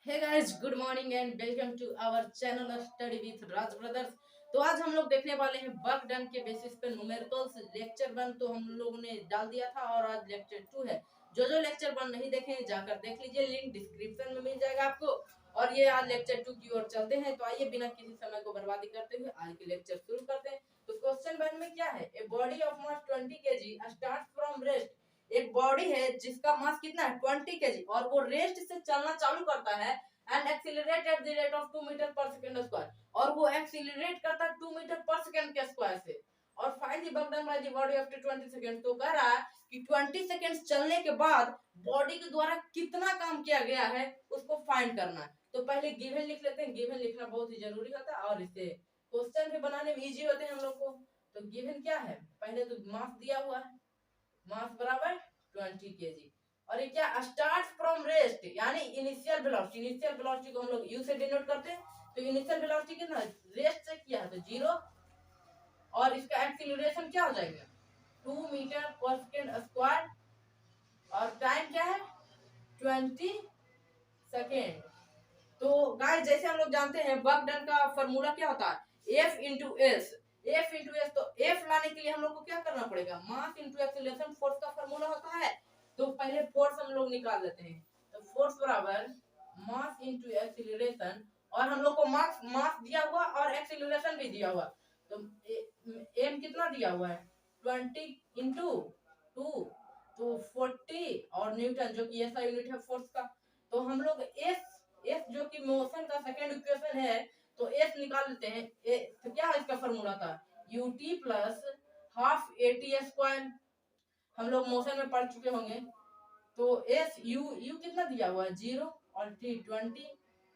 Hey guys, good morning and welcome to our channel study with Raj brothers. तो आज हम लोग देखने वाले हैं वर्क डन के बेसिस पे न्यूमेरिकल्स लेक्चर 1 तो हम लोगों ने डाल दिया था और आज लेक्चर 2 है। जो लेक्चर 1 नहीं देखे जाकर देख लीजिए, लिंक डिस्क्रिप्शन में मिल जाएगा आपको। और ये आज लेक्चर 2 की ओर चलते हैं। तो आइए बिना किसी समय को बर्बादी करते हुए आज के लेक्चर शुरू करते हैं। तो क्वेश्चन 1 में क्या है? A body of mass 20 kg starts from rest. एक बॉडी है जिसका मास कितना है 20 kg और वो रेस्ट से चलना चालू करता है and accelerate at the rate of 2 metre पर सेकंड स्क्वायर। और वो एक्सीलरेट करता है 2 मीटर पर सेकंड के स्क्वायर से। और find the work done by the body after 20 second. तो कह रहा है कि 20 सेकंड्स चलने के बाद बॉडी के द्वारा कितना काम किया गया है उसको फाइंड करना है। तो पहले गिवन लिख लेते हैं। गिवन लिखना बहुत ही जरूरी होता है और इससे क्वेश्चन भी बनाने में इजी होते हैं हम लोग को। तो गिवन क्या है? पहले तो मास दिया हुआ है, मास बराबर 20 kg। और ये क्या? स्टार्ट फ्रॉम रेस्ट यानी इनिशियल वेलोसिटी। इनिशियल वेलोसिटी को हम लोग यू से डिनोट करते हैं। तो इनिशियल वेलोसिटी कितना? रेस्ट से किया है तो 0। और इसका एक्सीलरेशन क्या हो जाएगा? 2 मीटर पर सेकंड स्क्वायर। और टाइम क्या है? 20 सेकेंड। तो गाइस, जैसे हम लोग जानते हैं वर्क डन का फॉर्मूला क्या होता है? F into S. F into S. तो F लाने के लिए हम लोग को क्या करना पड़ेगा? मास इंटू एक्सीलरेशन फोर्स का फॉर्मूला होता है। तो पहले फोर्स हम लोग निकाल लेते हैं। तो फोर्स बराबर मास इंटू एक्सीलरेशन। और हम लोग को मास दिया हुआ और एक्सीलरेशन भी दिया हुआ। तो एम कितना दिया हुआ है? 20 इंटू 2 तो 40 और न्यूटन जो कि ऐसा यूनिट है फोर्स का। तो हम लोग एस जो कि मोशन का सेकंड इक्वेशन है तो एस निकाल लेते हैं। तो क्या है इसका फॉर्मूला था? ut plus half eighty square. हम लोग मोशन में पढ़ चुके होंगे। तो एस यू कितना दिया हुआ है? 0 और टी 20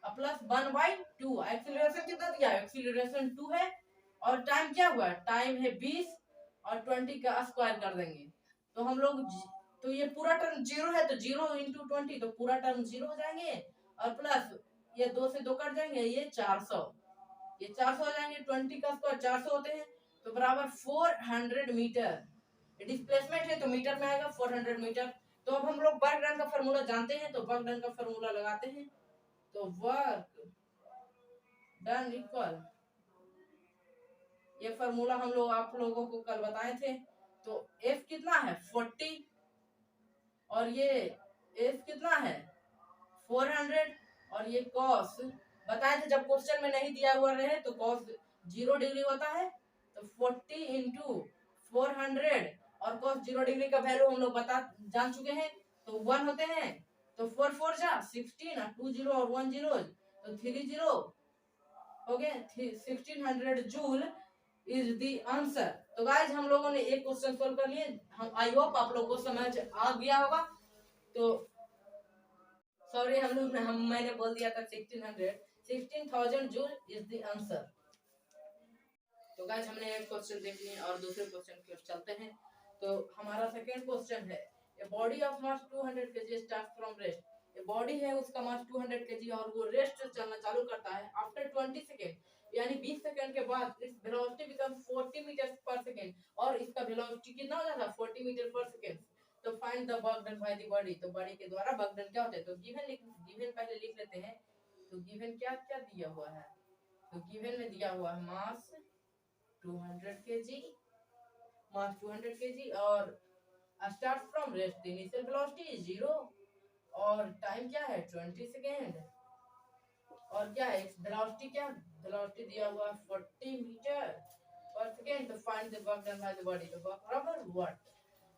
प्लस 1/2। एक्सीलरेशन कितना दिया है? एक्सीलरेशन 2 है। और टाइम क्या हुआ है? टाइम है 20 और 20 का स्क्वायर कर देंगे। तो हम लोग तो ये पूरा टर्म 0 है तो 0 इंटू 20 तो पूरा टर्म 0 हो जाएंगे। और प्लस ये 2 से 2 कट जाएंगे, ये 400। ये 400 हो जाएंगे। 20 का स्क्वायर 400 होते हैं तो बराबर 400 मीटर। डिस्प्लेसमेंट है तो मीटर में आएगा 400 मीटर। तो अब हम लोग वर्क डन का फॉर्मूला जानते हैं तो वर्क डन का फॉर्मूला लगाते हैं। तो वर्क डन इक्वल, ये फॉर्मूला हम लोग आप लोगों को कल बताए थे। तो F कितना है? 40 और ये F कितना है? 400। और ये कॉस बताए थे जब क्वेश्चन में नहीं दिया हुआ रहे तो कॉस 0 डिग्री होता है। तो 40 इंटू 400 और कॉस 0 डिग्री का वैल्यू हम लोग बता जान चुके हैं तो 1 होते हैं। तो 4 4 जा 16 और 2 0 और 1 0 तो 3 0 हो गए। 1600 जूल इज द आंसर। तो गाइज हम लोगों ने एक क्वेश्चन सॉल्व कर लिए। हम आई होप आप लोगों को समझ आ गया होगा। तो सॉरी मैंने बोल दिया था 16,000 जूल इज द आंसर। तो गाइस हमने एक क्वेश्चन देख लिया और दूसरे क्वेश्चन की ओर चलते हैं। तो हमारा सेकंड क्वेश्चन है a body of mass 200 kg starts from rest. A body है उसका मास 200 kg और वो रेस्ट से चलना चालू करता है आफ्टर 20 सेकंड यानी 20 सेकंड के बाद इट्स वेलोसिटी बिकम्स 40 मीटर पर सेकंड। और इसका वेलोसिटी कितना हो जाता है? 40 मीटर पर सेकंड। तो find the work done by the body. तो बॉडी के द्वारा वर्क डन क्या होता है? तो गिवन पहले लिख लेते हैं। तो गिवन क्या क्या दिया हुआ है? तो गिवन में दिया हुआ है मास 200 kg, मास 200 kg और start from rest. Initial velocity 0 और टाइम क्या है? 20 सेकेंड। और क्या है वेलोसिटी? क्या वेलोसिटी दिया हुआ 40 मीटर पर सेकेंड। तो find the work done by the body. तो वर्क बराबर व्हाट?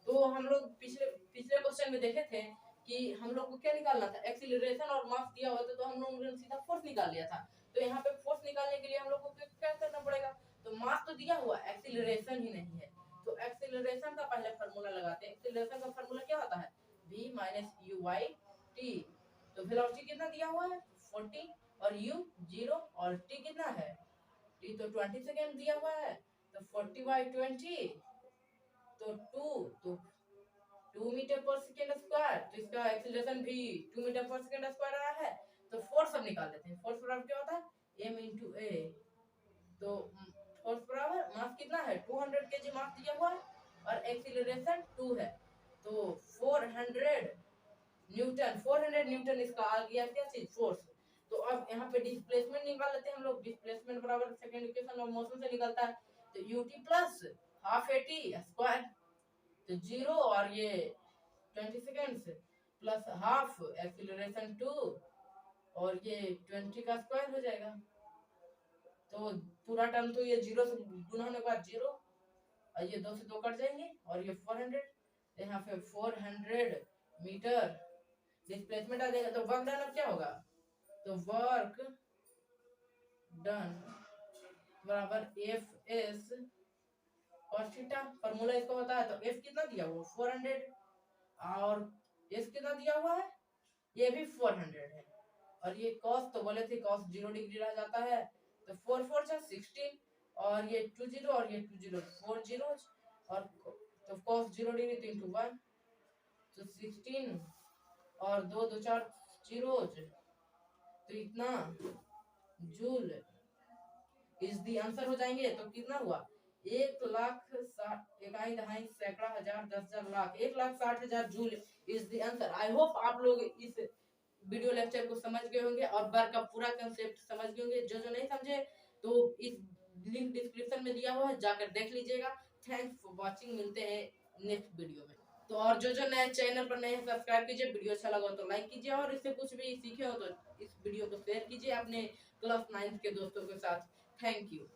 तो हम लोग पिछले पिछले क्वेश्चन में देखे थे कि हम लोग को क्या निकालना था? एक्सीलरेशन और मास दिया हुआ था तो हम लोगों ने सीधा फोर्स निकाल लिया था। तो यहाँ पे फोर्स निकालने के लिए हम लोग को क्या करना पड़ेगा? तो मास तो दिया हुआ, एक्सीलरेशन ही नहीं है। तो एक्सीलरेशन का पहले फार्मूला लगाते हैं। एक्सीलरेशन का फार्मूला क्या होता है? v minus you by T. तो वेलोसिटी कितना दिया हुआ है? 40 और u 0 और t कितना है? t तो 20 सेकेंड दिया हुआ है। तो 40/20 तो 2 मीटर पर सेकेंड स्क्वायर। तो इसका एक्सीलरेशन भी 2 मीटर पर सेकेंड स्क्वायर आया है। तो फोर्स सब निकाल लेते हैं। फोर्स बराबर क्या होता है? m इंटू ए। तो फोर्स बराबर मास कितना है? 200 kg मास दिया हुआ है और एक्सीलरेशन 2 है। तो 400 न्यूटन। 400 न्यूटन इसका आ गया क्या चीज? फोर्स। तो अब यहाँ पे डिस्प्लेसमेंट निकाल लेते हैं हम लोग। डिस्प्लेसमेंट बराबर सेकंड इक्वेशन ऑफ मोशन से निकलता है, तो ut plus half at square, तो 0 और ये 20 सेकेंड्स प्लस हाफ एक्सीलरेशन 2 और ये 20 का स्क्वायर हो जाएगा। तो पूरा टर्म तो ये 0 से गुना होने के बाद 0 और ये 2 से 2 कट जाएंगे और ये 400, यहाँ पे 400 मीटर डिस्प्लेसमेंट आ जाएगा। तो वर्क डन अब क्या होगा, तो वर्क डन बराबर एफ एस और थीटा, फॉर्मूला इसका होता है। तो एफ कितना दिया हुआ 400 और एस कितना दिया हुआ है, ये भी 400 है। और ये कॉस तो बोले थे कॉस 0 डिग्री रह जाता है, तो 4 4 जा 16 और ये 20 और ये 20 4 zeros और तो कॉस 0 डिग्री तो इंटू 1, तो 16 और 2 2 4 zeros, तो इतना जूल इज दी आंसर हो जाएंगे। तो कितना हुआ 1,60,000 इकाई दहाई सैकड़ा हजार 10,000 lakh 1,60,000 joule is the answer. I hope आप लोग इस वीडियो लेक्चर को समझ गए होंगे और वर्क का पूरा कंसेप्ट समझ गए होंगे। जो जो नहीं समझे तो इस लिंक डिस्क्रिप्शन में दिया हुआ है, जाकर देख लीजिएगा। थैंक्स फॉर वाचिंग, मिलते हैं नेक्स्ट वीडियो में। तो और जो जो नए चैनल पर नए हैं सब्सक्राइब कीजिए, वीडियो अच्छा लगा तो लाइक कीजिए और इससे कुछ भी सीखे हो तो इस वीडियो को शेयर कीजिए अपने क्लास 9 के दोस्तों के साथ। Thank you.